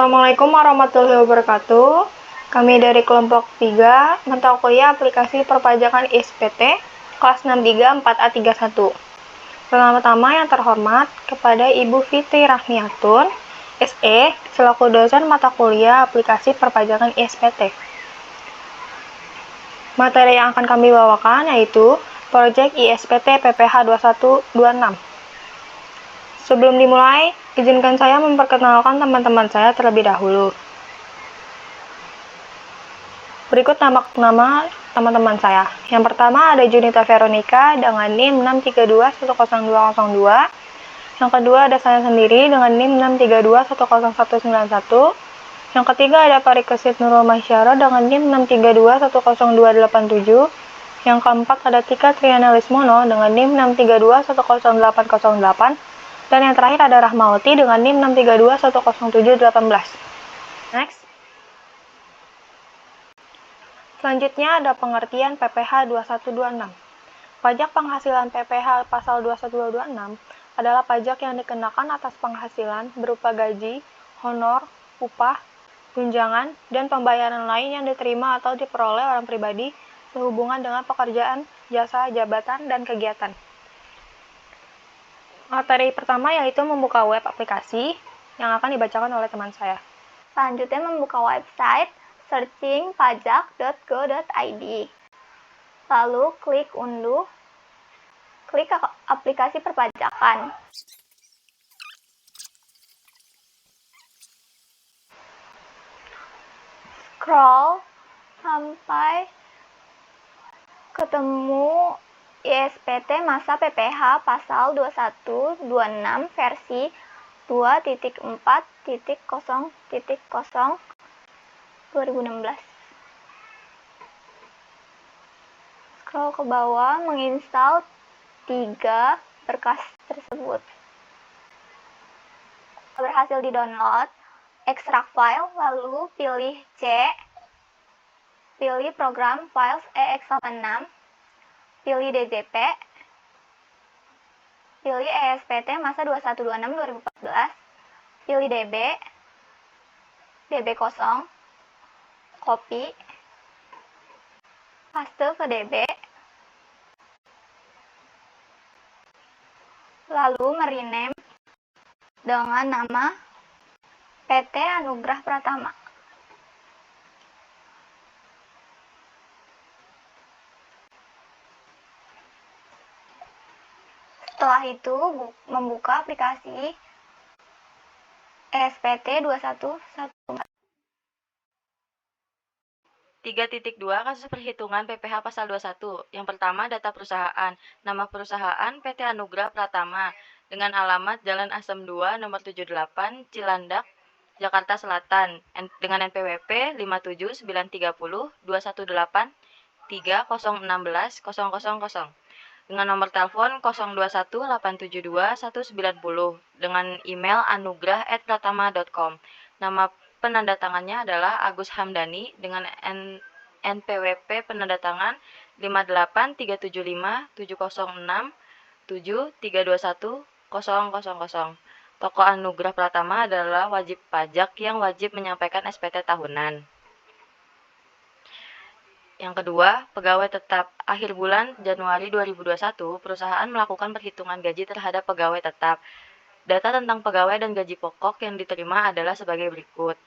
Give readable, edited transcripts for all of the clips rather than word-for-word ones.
Assalamualaikum warahmatullahi wabarakatuh. Kami dari kelompok 3, mata kuliah aplikasi perpajakan ISPT, kelas 63 4A31. Pertama-tama yang terhormat kepada Ibu Fitri Rahmiatun, SE, selaku dosen mata kuliah aplikasi perpajakan ISPT. Materi yang akan kami bawakan yaitu Project ISPT PPH 2126. Sebelum dimulai, izinkan saya memperkenalkan teman-teman saya terlebih dahulu. Berikut nama teman-teman saya. Yang pertama ada Junita Veronica dengan NIM 6321002. Yang kedua ada saya sendiri dengan NIM 632109191. Yang ketiga ada Parikesit Nurul Masyara dengan NIM 632100287. Yang keempat ada Tika Triana Lismono dengan NIM 632100808. Dan yang terakhir ada Rahmawati dengan NIM 632100718. Next. Selanjutnya ada pengertian PPH 2126. Pajak penghasilan PPH pasal 2126 adalah pajak yang dikenakan atas penghasilan berupa gaji, honor, upah, tunjangan, dan pembayaran lain yang diterima atau diperoleh orang pribadi sehubungan dengan pekerjaan, jasa, jabatan, dan kegiatan. Materi pertama yaitu membuka web aplikasi yang akan dibacakan oleh teman saya. Selanjutnya membuka website searching pajak.go.id. Lalu klik unduh, klik aplikasi perpajakan. Scroll sampai ketemu ISPT masa PPH pasal 2126 versi 2.4.0.0 2016. Scroll ke bawah menginstal 3 berkas tersebut. Berhasil di-download, ekstrak file, lalu pilih C, pilih program files EX86, pilih DJP, pilih ESPT masa 2126 2014, pilih DB, DB kosong, copy, paste ke DB, lalu merename dengan nama PT Anugrah Pratama. Setelah itu membuka aplikasi ESPT 2114. 3.2 Kasus perhitungan PPH pasal 21. Yang pertama, data perusahaan. Nama perusahaan PT Anugrah Pratama dengan alamat Jalan Asem 2 nomor 78 Cilandak, Jakarta Selatan dengan NPWP 579302183016000 dengan nomor telepon 0218721990 dengan email anugrah@pratama.com. Nama penandatangannya adalah Agus Hamdani dengan NPWP penandatangan 583757067321000. Toko Anugrah Pratama adalah wajib pajak yang wajib menyampaikan SPT tahunan. Yang kedua, pegawai tetap. Akhir bulan Januari 2021, perusahaan melakukan perhitungan gaji terhadap pegawai tetap. Data tentang pegawai dan gaji pokok yang diterima adalah sebagai berikut.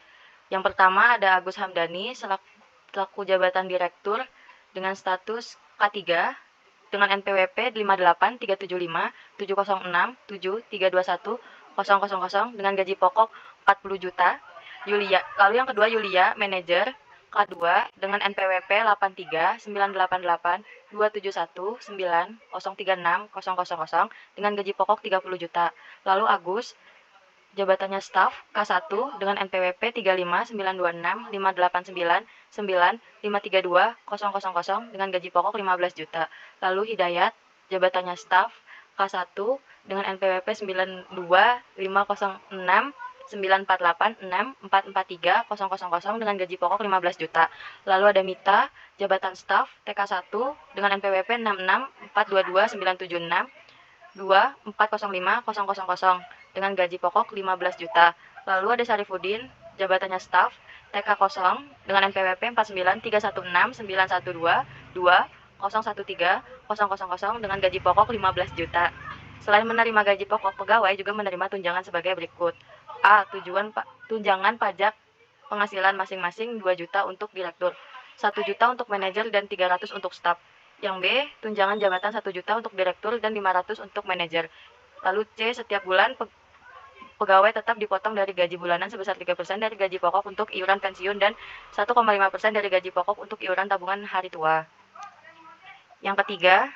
Yang pertama ada Agus Hamdani selaku jabatan direktur dengan status K3 dengan NPWP 583757067321000 dengan gaji pokok 40 juta. Lalu yang kedua Yulia, manajer K2 dengan NPWP 839892719036000 dengan gaji pokok 30 juta. Lalu Agus, jabatannya staf K1 dengan NPWP 359929899532000 dengan gaji pokok 15 juta. Lalu Hidayat, jabatannya staf K1 dengan NPWP 925069486443000 dengan gaji pokok 15 juta. Lalu ada Mita, jabatan staf TK1 dengan NPWP 664229762405000 dengan gaji pokok 15 juta. Lalu ada Syarifuddin, jabatannya staf, TK kosong dengan NPWP 4939912220130000 dengan gaji pokok 15 juta. Selain menerima gaji pokok, pegawai juga menerima tunjangan sebagai berikut. A. Tunjangan pajak penghasilan masing-masing 2 juta untuk direktur, 1 juta untuk manajer dan 300 untuk staf. Yang B, tunjangan jabatan 1 juta untuk direktur dan 500 untuk manajer. Lalu C, setiap bulan pegawai tetap dipotong dari gaji bulanan sebesar 3% dari gaji pokok untuk iuran pensiun dan 1,5% dari gaji pokok untuk iuran tabungan hari tua. Yang ketiga,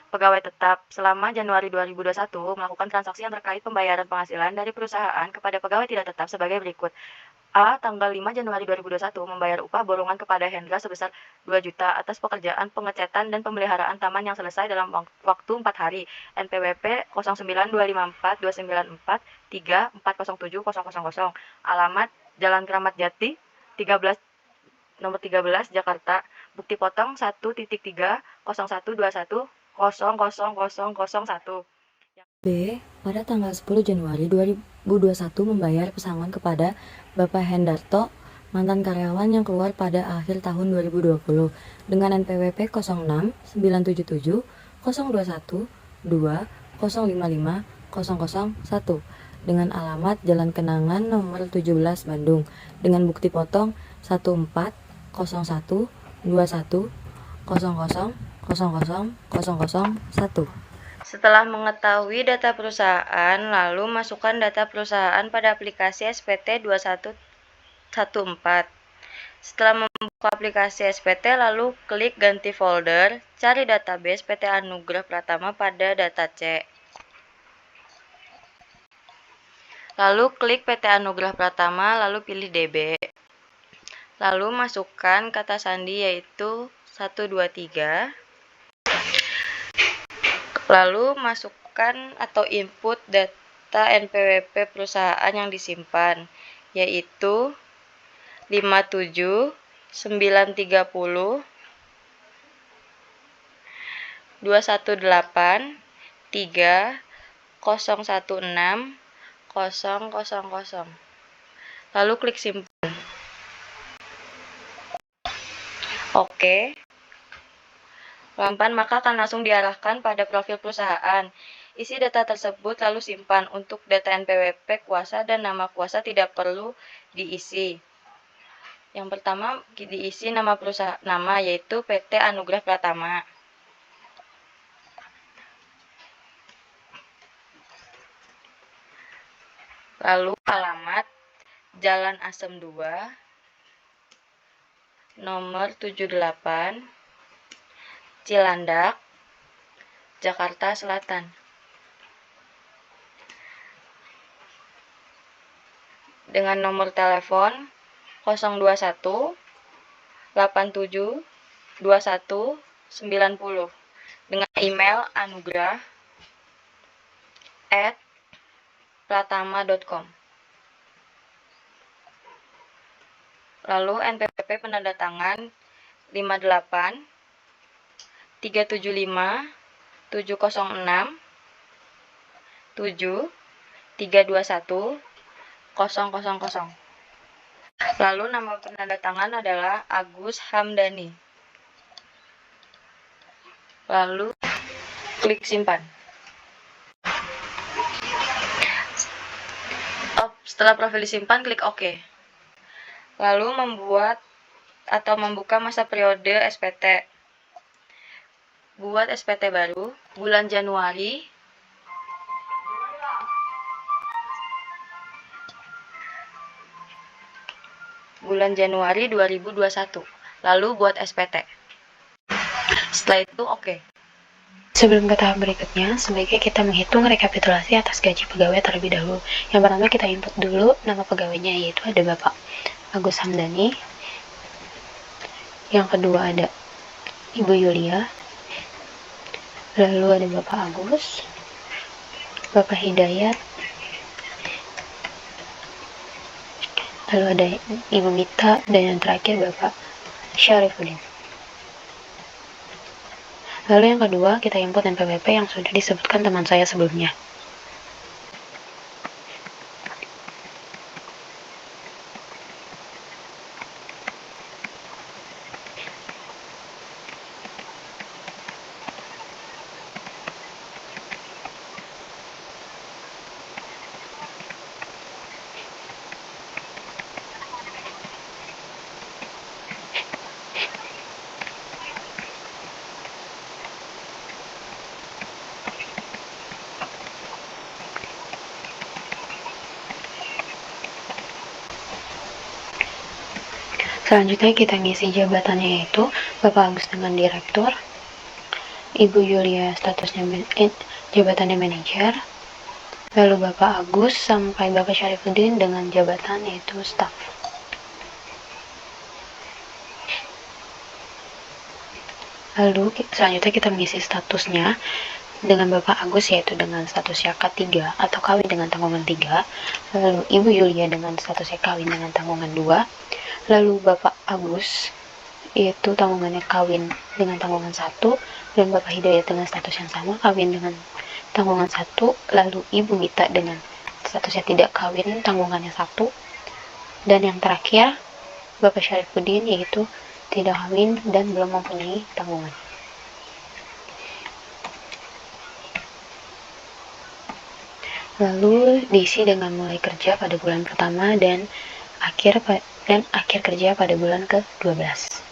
pegawai tetap selama Januari 2021 melakukan transaksi yang terkait pembayaran penghasilan dari perusahaan kepada pegawai tidak tetap sebagai berikut. A. Tanggal 5 Januari 2021 membayar upah borongan kepada Hendra sebesar 2 juta atas pekerjaan pengecetan dan pemeliharaan taman yang selesai dalam waktu 4 hari. NPWP 09242943407000. Alamat Jalan Kramat Jati 13 nomor 13 Jakarta. Bukti potong 1.30112100001. B. Pada tanggal 10 Januari 2021 membayar pesangon kepada Bapak Hendarto, mantan karyawan yang keluar pada akhir tahun 2020 dengan NPWP 0697702120550001 dengan alamat Jalan Kenangan nomor 17 Bandung dengan bukti potong 14012100000001. Setelah mengetahui data perusahaan, lalu masukkan data perusahaan pada aplikasi SPT 2114. Setelah membuka aplikasi SPT, lalu klik ganti folder, cari database PT Anugrah Pratama pada data C. Lalu klik PT Anugrah Pratama, lalu pilih DB. Lalu masukkan kata sandi yaitu 123. Lalu masukkan atau input data NPWP perusahaan yang disimpan, yaitu 57930 218 3016 000. Lalu klik simpan. Oke. Simpan, maka akan langsung diarahkan pada profil perusahaan. Isi data tersebut lalu simpan. Untuk data NPWP kuasa dan nama kuasa tidak perlu diisi. Yang pertama diisi nama perusahaan, yaitu PT Anugrah Pratama. Lalu alamat Jalan Asem 2, nomor 78, Cilandak, Jakarta Selatan. Dengan nomor telepon 021 87 21 90. Dengan email anugrah@pratama.com. Lalu NPWP penanda tangan 58 375 706 7 321 000. Lalu nama penanda tangan adalah Agus Hamdani. Lalu klik simpan. Setelah profil disimpan, klik OK. Lalu membuat atau membuka masa periode SPT. Buat SPT baru bulan Januari bulan Januari 2021. Lalu buat SPT. Setelah itu oke. Sebelum ke tahap berikutnya, sebaiknya kita menghitung rekapitulasi atas gaji pegawai terlebih dahulu. Yang pertama kita input dulu nama pegawainya, yaitu ada Bapak Agus Hamdani. Yang kedua ada Ibu Yulia. Lalu ada Bapak Agus, Bapak Hidayat, lalu ada Ibu Mita, dan yang terakhir Bapak Syarifuddin. Lalu yang kedua, kita input NPWP yang sudah disebutkan teman saya sebelumnya. Selanjutnya kita ngisi jabatannya, yaitu Bapak Agus dengan direktur, Ibu Yulia statusnya jabatannya manajer, lalu Bapak Agus sampai Bapak Syarifuddin dengan jabatan yaitu staf. Lalu selanjutnya kita mengisi statusnya dengan Bapak Agus, yaitu dengan statusnya K3 atau kawin dengan tanggungan 3, lalu Ibu Yulia dengan statusnya kawin dengan tanggungan 2, lalu Bapak Agus yaitu tanggungannya kawin dengan tanggungan 1, dan Bapak Hidayat dengan status yang sama, kawin dengan tanggungan 1, lalu Ibu Mita dengan statusnya tidak kawin, tanggungannya 1, dan yang terakhir Bapak Syarifuddin yaitu tidak kawin dan belum mempunyai tanggungan. Lalu diisi dengan mulai kerja pada bulan pertama dan akhir kerja pada bulan ke-12.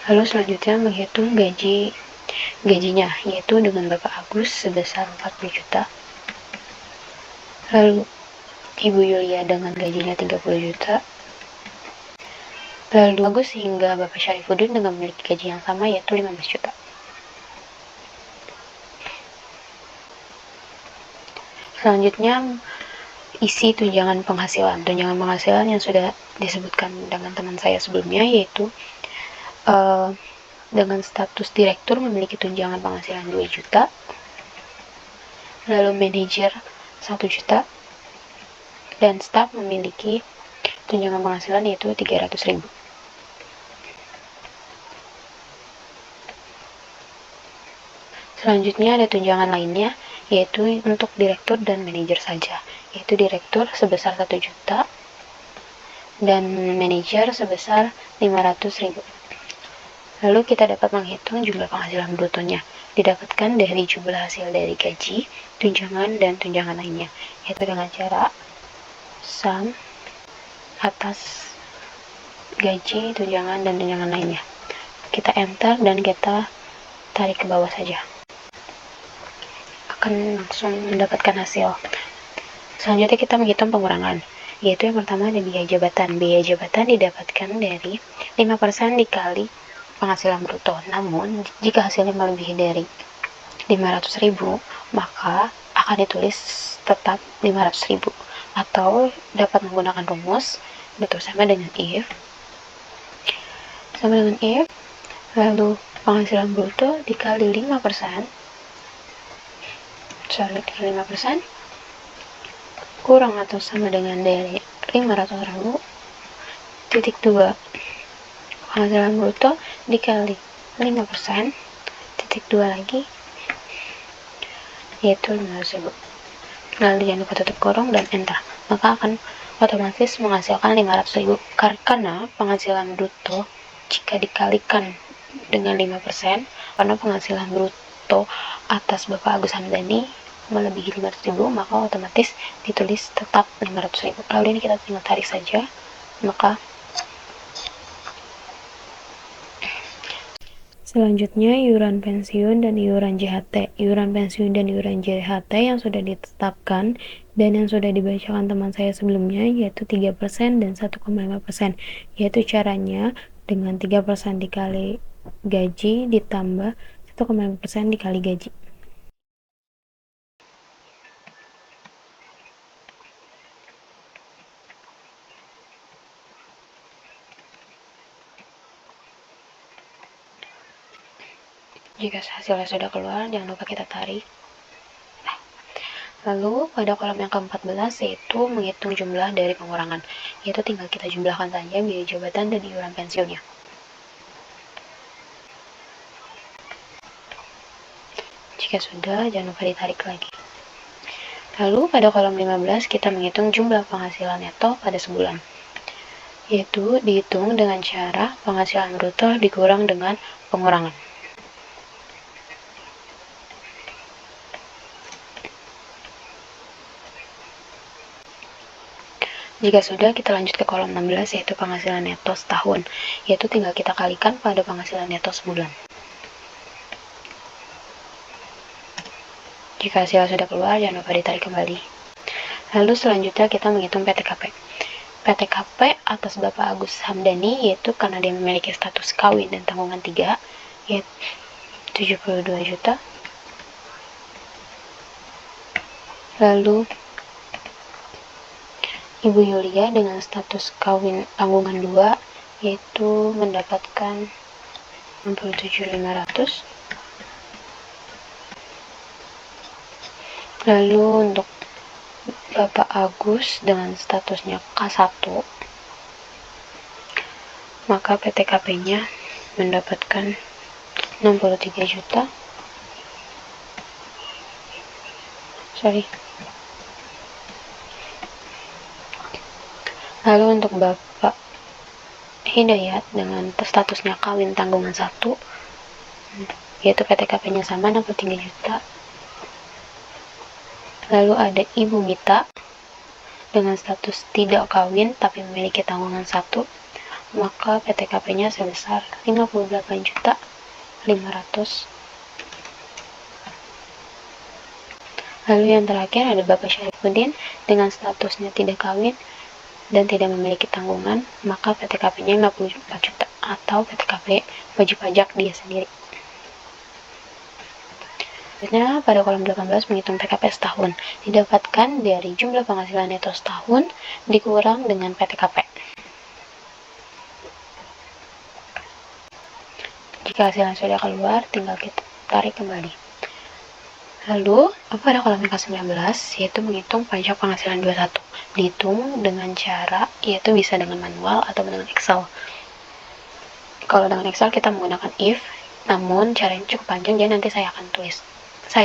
Lalu selanjutnya menghitung gajinya, yaitu dengan Bapak Agus sebesar 40 juta. Lalu Ibu Yulia dengan gajinya 30 juta. Lalu Agus hingga Bapak Syarifuddin dengan memiliki gaji yang sama, yaitu 15 juta. Selanjutnya isi tunjangan penghasilan. Tunjangan penghasilan yang sudah disebutkan dengan teman saya sebelumnya, yaitu dengan status direktur memiliki tunjangan penghasilan 2 juta, lalu manajer 1 juta, dan staf memiliki tunjangan penghasilan yaitu 300.000. Selanjutnya ada tunjangan lainnya, yaitu untuk direktur dan manajer saja, yaitu direktur sebesar 1 juta dan manajer sebesar 500.000. Lalu kita dapat menghitung jumlah penghasilan brutonya, didapatkan dari jumlah hasil dari gaji, tunjangan, dan tunjangan lainnya, yaitu dengan cara sum atas gaji, tunjangan, dan tunjangan lainnya. Kita enter dan kita tarik ke bawah saja, akan langsung mendapatkan hasil. Selanjutnya kita menghitung pengurangan, yaitu yang pertama ada biaya jabatan. Biaya jabatan didapatkan dari 5% dikali penghasilan bruto. Namun jika hasilnya melebihi dari 500.000, maka akan ditulis tetap 500.000, atau dapat menggunakan rumus bersama dengan if lalu penghasilan bruto dikali 5% kurang atau sama dengan dari 500.000 titik 2 penghasilan bruto dikali 5% titik 2 lagi, yaitu 500.000. Lalu jangan lupa tutup kurung dan enter, maka akan otomatis menghasilkan 500.000. Karena penghasilan bruto jika dikalikan dengan 5%, karena penghasilan bruto atas Bapak Agus Hamdani melebihi 500.000, maka otomatis ditulis tetap 500.000. Lalu ini kita tinggal tarik saja, maka selanjutnya iuran pensiun dan iuran JHT. Iuran pensiun dan iuran JHT yang sudah ditetapkan dan yang sudah dibacakan teman saya sebelumnya, yaitu 3% dan 1,5%. Yaitu caranya dengan 3% dikali gaji ditambah 1,5% dikali gaji. Jika hasilnya sudah keluar, jangan lupa kita tarik. Lalu pada kolom yang ke-14 yaitu menghitung jumlah dari pengurangan, yaitu tinggal kita jumlahkan saja biaya jabatan dan iuran pensiunnya. Jika sudah, jangan lupa ditarik lagi. Lalu pada kolom 15 kita menghitung jumlah penghasilan neto pada sebulan, yaitu dihitung dengan cara penghasilan bruto dikurang dengan pengurangan. Jika sudah, kita lanjut ke kolom 16 yaitu penghasilan neto setahun, yaitu tinggal kita kalikan pada penghasilan neto sebulan. Jika hasilnya sudah keluar, jangan lupa ditarik kembali. Lalu selanjutnya kita menghitung PTKP. PTKP atas Bapak Agus Hamdani yaitu karena dia memiliki status kawin dan tanggungan 3 yaitu 72 juta. Lalu Ibu Yulia dengan status kawin tanggungan 2 yaitu mendapatkan 67.500. Lalu untuk Bapak Agus dengan statusnya K1 maka PTKP-nya mendapatkan 63 juta. Lalu untuk Bapak Hidayat dengan statusnya kawin tanggungan 1 yaitu PTKP-nya sama 63 juta. Lalu ada Ibu Mita dengan status tidak kawin tapi memiliki tanggungan 1 maka PTKP-nya sebesar 58 juta 500. Lalu yang terakhir ada Bapak Syarifuddin dengan statusnya tidak kawin dan tidak memiliki tanggungan, maka PTKP-nya 54 juta atau PTKP wajib pajak dia sendiri. Selanjutnya pada kolom 18 menghitung PKP setahun didapatkan dari jumlah penghasilan neto setahun dikurang dengan PTKP. Jika hasilnya sudah keluar, tinggal kita tarik kembali. Lalu, pada kolom yang ke-19, yaitu menghitung pajak penghasilan 21. Dihitung dengan cara, yaitu bisa dengan manual atau dengan Excel. Kalau dengan Excel kita menggunakan if, namun caranya cukup panjang, jadi nanti saya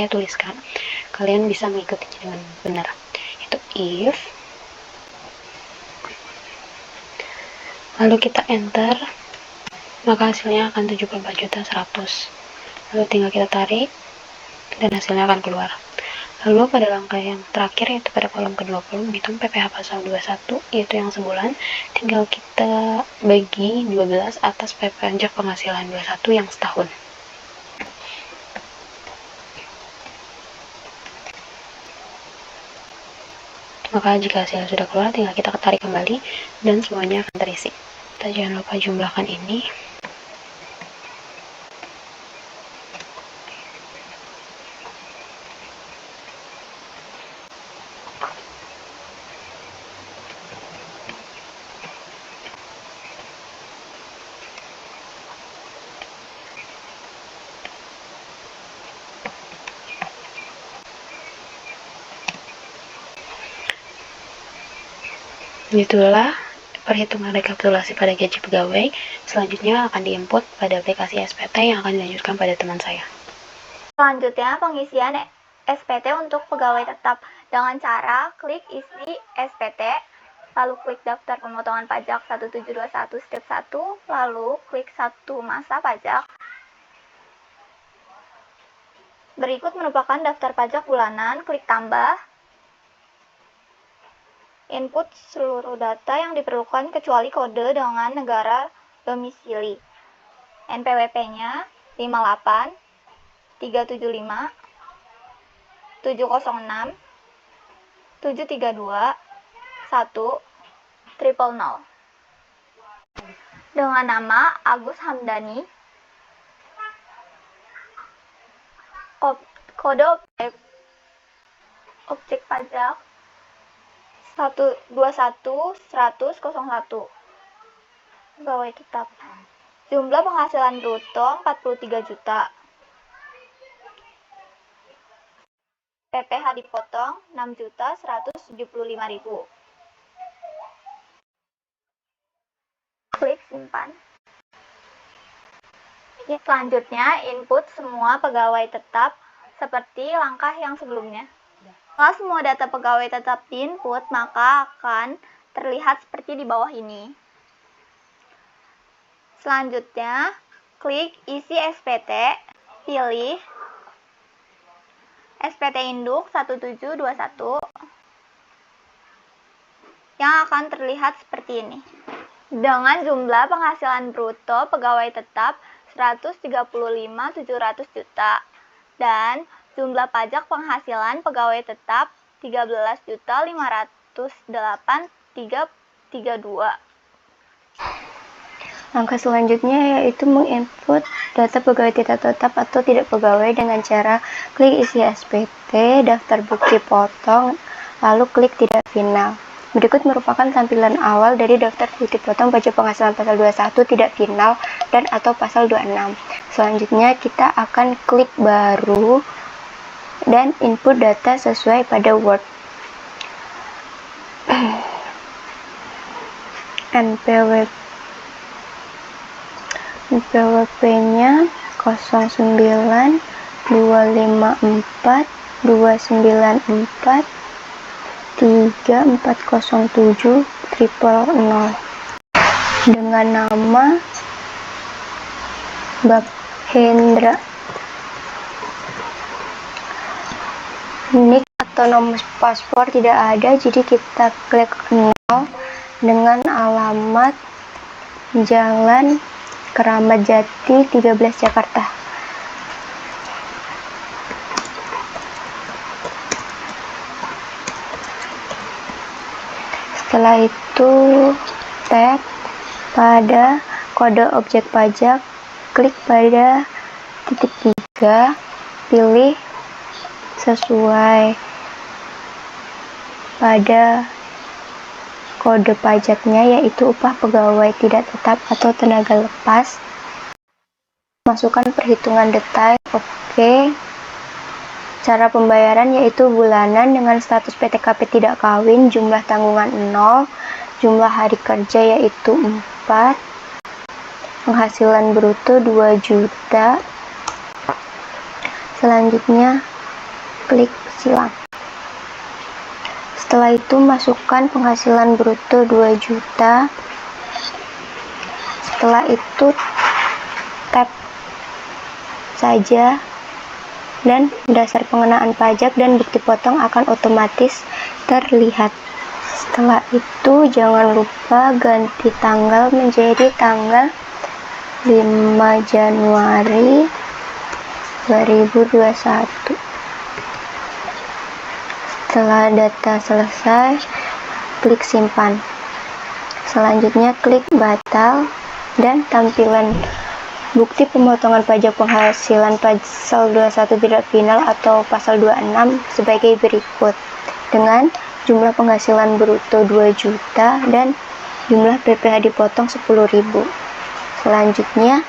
tuliskan. Kalian bisa mengikutinya dengan benar. Itu if, lalu kita enter, maka hasilnya akan 74.100.000. Lalu tinggal kita tarik, dan hasilnya akan keluar. Lalu pada langkah yang terakhir yaitu pada kolom ke-20 menghitung PPh pasal 21 yaitu yang sebulan, tinggal kita bagi 12 atas pajak penghasilan 21 yang setahun. Maka jika hasilnya sudah keluar, tinggal kita tarik kembali dan semuanya akan terisi. Kita jangan lupa jumlahkan ini. Itulah perhitungan rekapitulasi pada gaji pegawai. Selanjutnya akan diinput pada aplikasi SPT yang akan dilanjutkan pada teman saya. Selanjutnya pengisian SPT untuk pegawai tetap dengan cara klik isi SPT, lalu klik daftar pemotongan pajak 1721 step 1, lalu klik 1 masa pajak. Berikut merupakan daftar pajak bulanan, klik tambah. Input seluruh data yang diperlukan kecuali kode dengan negara domisili. NPWP-nya 58 375 706 732 1 000 dengan nama Agus Hamdani. Kode objek pajak 121.100.01 pegawai tetap. Jumlah penghasilan bruto 43 juta. PPh dipotong 6.175.000. Klik simpan. Selanjutnya input semua pegawai tetap seperti langkah yang sebelumnya. Setelah semua data pegawai tetap diinput, maka akan terlihat seperti di bawah ini. Selanjutnya, klik isi SPT, pilih SPT induk 1721 yang akan terlihat seperti ini. Dengan jumlah penghasilan bruto pegawai tetap 135.700 juta dan jumlah pajak penghasilan pegawai tetap 13.508.332. Langkah selanjutnya yaitu menginput data pegawai tidak tetap atau tidak pegawai dengan cara klik isi SPT, daftar bukti potong, lalu klik tidak final. Berikut merupakan tampilan awal dari daftar bukti potong pajak penghasilan pasal 21 tidak final dan atau pasal 26. Selanjutnya kita akan klik baru dan input data sesuai pada Word. NPWP-nya 094254340700 dengan nama Hendra. NIK atau nomor paspor tidak ada, jadi kita klik 0 dengan alamat Jalan Keramat Jati 13 Jakarta. Setelah itu tap pada kode objek pajak, klik pada titik 3, pilih sesuai pada kode pajaknya, yaitu upah pegawai tidak tetap atau tenaga lepas. Masukkan perhitungan detail. Oke. Cara pembayaran yaitu bulanan dengan status PTKP tidak kawin, jumlah tanggungan 0, jumlah hari kerja yaitu 4, penghasilan bruto 2 juta. Selanjutnya klik silang. Setelah itu masukkan penghasilan bruto 2 juta. Setelah itu tap saja dan dasar pengenaan pajak dan bukti potong akan otomatis terlihat. Setelah itu jangan lupa ganti tanggal menjadi tanggal 5 Januari 2021. Setelah data selesai, klik simpan. Selanjutnya klik batal dan tampilan bukti pemotongan pajak penghasilan pasal 21 tidak final atau pasal 26 sebagai berikut, dengan jumlah penghasilan bruto 2 juta dan jumlah PPh dipotong 10.000. Selanjutnya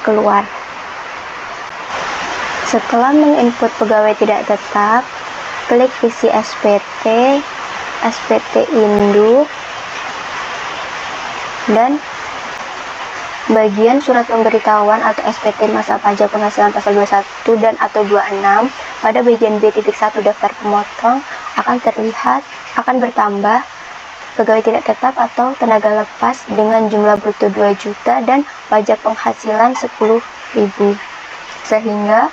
keluar. Setelah menginput pegawai tidak tetap, klik isi SPT, SPT induk, dan bagian surat pemberitahuan atau SPT masa pajak penghasilan pasal 21 dan atau 26 pada bagian B.1 daftar pemotong akan bertambah pegawai tidak tetap atau tenaga lepas dengan jumlah bruto 2 juta dan pajak penghasilan 10.000, sehingga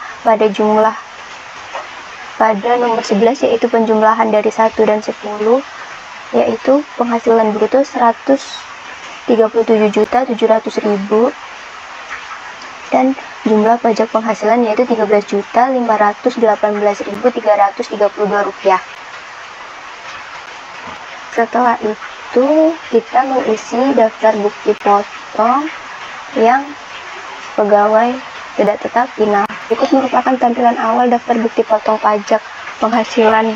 pada nomor 11 yaitu penjumlahan dari 1 dan 10 yaitu penghasilan bruto 137.700.000 dan jumlah pajak penghasilan yaitu 13.518.332 rupiah. Setelah itu kita mengisi daftar bukti potong yang pegawai tidak tetap final. Berikut merupakan tampilan awal daftar bukti potong pajak penghasilan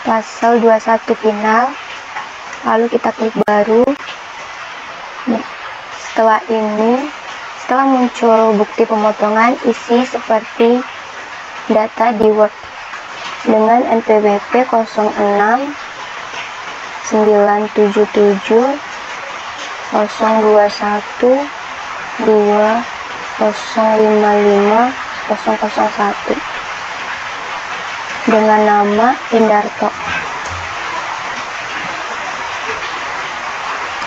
pasal 21 final. Lalu kita klik baru. Setelah muncul bukti pemotongan, isi seperti data di Word dengan NPWP 06 977 021 2055 001 dengan nama Hendarto.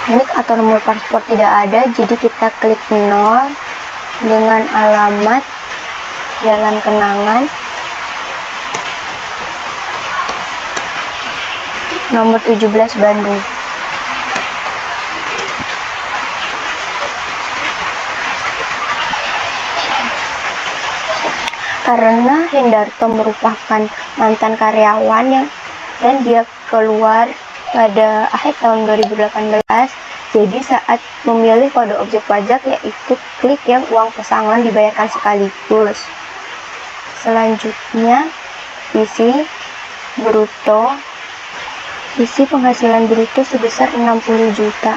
NIK atau nomor paspor tidak ada, jadi kita klik 0 dengan alamat Jalan Kenangan nomor 17 Bandung. karena Hendarto merupakan mantan karyawan dan dia keluar pada akhir tahun 2018. Jadi saat memilih kode objek pajak yaitu klik yang uang pesangon dibayarkan sekaligus. Selanjutnya isi bruto. Isi penghasilan bruto sebesar 60 juta.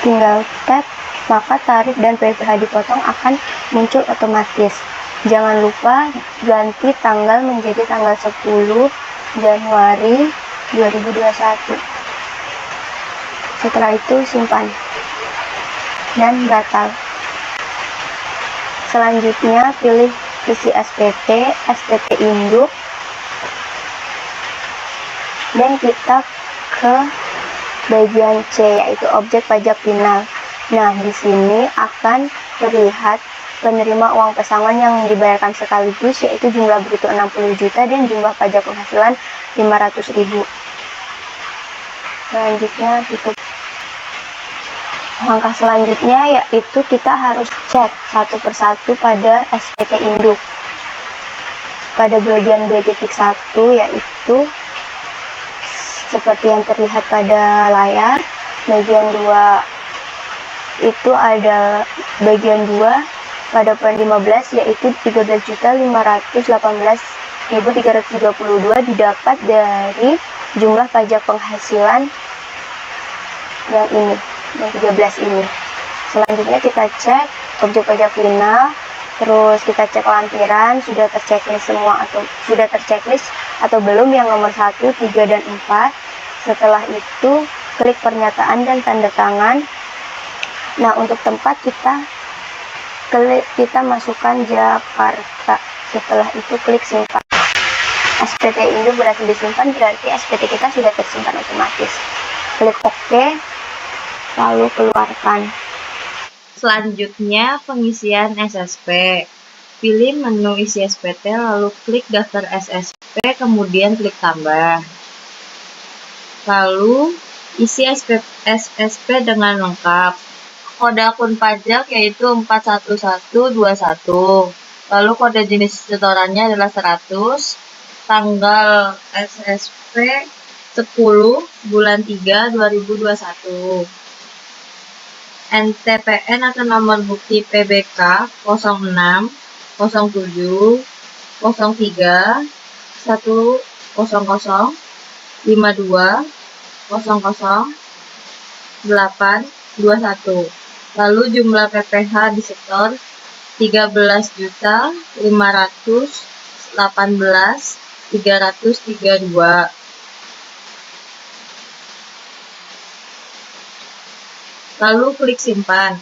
Tinggal tap, maka tarif dan PPh dipotong akan muncul otomatis. Jangan lupa ganti tanggal menjadi tanggal 10 Januari 2021. Setelah itu simpan dan batal. Selanjutnya pilih isi SPT induk, dan kita ke bagian C yaitu objek pajak final. Nah, di sini akan terlihat penerima uang pesangon yang dibayarkan sekaligus yaitu jumlah bruto 60 juta dan jumlah pajak penghasilan 500.000. Selanjutnya tutup. Langkah selanjutnya yaitu kita harus cek satu persatu pada SPT induk. Pada bagian B.1 yaitu seperti yang terlihat pada layar, bagian 2 itu ada bagian 2 pada poin 15 yaitu 13.518.332 didapat dari jumlah pajak penghasilan yang ini, yang 13 ini. Selanjutnya kita cek objek pajak final, terus kita cek lampiran sudah terchecklist semua atau sudah terchecklist atau belum yang nomor 1, 3, dan 4. Setelah itu klik pernyataan dan tanda tangan. Nah, untuk tempat kita masukkan Jakarta. Setelah itu klik simpan. SPT induk berhasil disimpan, berarti SPT kita sudah tersimpan otomatis. Klik OK, lalu keluarkan. Selanjutnya, pengisian SSP. Pilih menu isi SPT, lalu klik daftar SSP, kemudian klik tambah. Lalu, isi SSP dengan lengkap. Kode akun pajak yaitu 41121. Lalu kode jenis setorannya adalah 100. Tanggal SSP 10 bulan 3 2021. NTPN atau nomor bukti PBK 06 07 03 100 52 00 8 21. Lalu jumlah PPh disetor 13.518.332. Lalu klik simpan.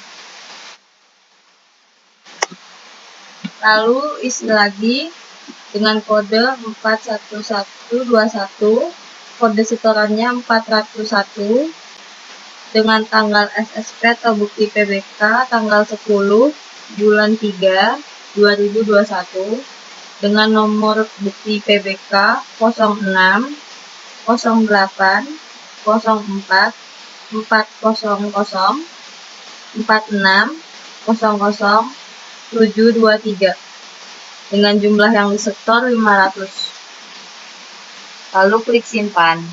Lalu isi lagi dengan kode 41121, kode setorannya 401, dengan tanggal SSP atau bukti PBK tanggal 10 bulan 3 2021, dengan nomor bukti PBK 06 08 04 400 46 00 723 dengan jumlah yang disetor 500. Lalu klik simpan.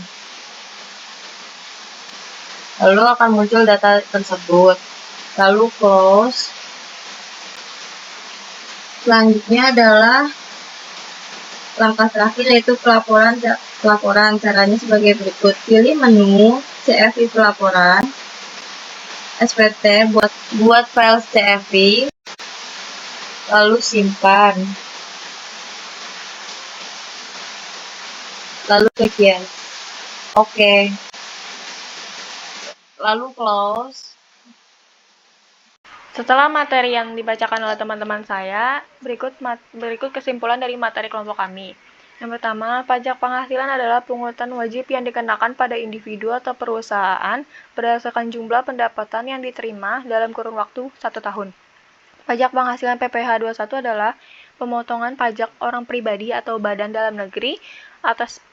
Lalu akan muncul data tersebut. Lalu close. Selanjutnya adalah langkah terakhir yaitu pelaporan. Caranya sebagai berikut. Pilih menu CFI pelaporan, SPT buat file CFI, lalu simpan. Lalu klik yes. Oke. Lalu close. Setelah materi yang dibacakan oleh teman-teman saya, berikut kesimpulan dari materi kelompok kami. Yang pertama, pajak penghasilan adalah pungutan wajib yang dikenakan pada individu atau perusahaan berdasarkan jumlah pendapatan yang diterima dalam kurun waktu 1 tahun. Pajak penghasilan PPh 21 adalah pemotongan pajak orang pribadi atau badan dalam negeri atas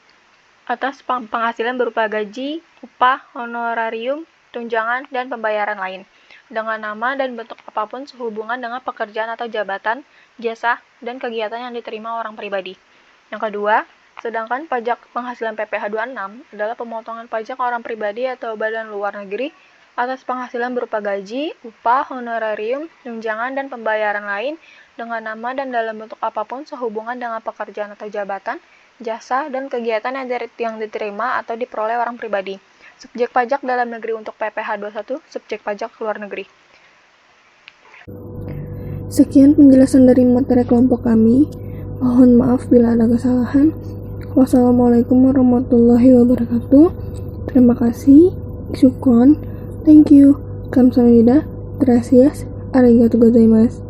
penghasilan berupa gaji, upah, honorarium, tunjangan, dan pembayaran lain. dengan nama dan bentuk apapun sehubungan dengan pekerjaan atau jabatan, jasa, dan kegiatan yang diterima orang pribadi. Yang kedua, sedangkan pajak penghasilan PPh 26 adalah pemotongan pajak orang pribadi atau badan luar negeri atas penghasilan berupa gaji, upah, honorarium, tunjangan, dan pembayaran lain dengan nama dan dalam bentuk apapun sehubungan dengan pekerjaan atau jabatan, jasa, dan kegiatan yang diterima atau diperoleh orang pribadi. Subjek pajak dalam negeri untuk PPh 21, subjek pajak luar negeri. Sekian penjelasan dari materi kelompok kami. Mohon maaf bila ada kesalahan. Wassalamualaikum warahmatullahi wabarakatuh. Terima kasih. Syukron. Thank you. Kamsahamnida. Gracias. Arigatou gozaimasu.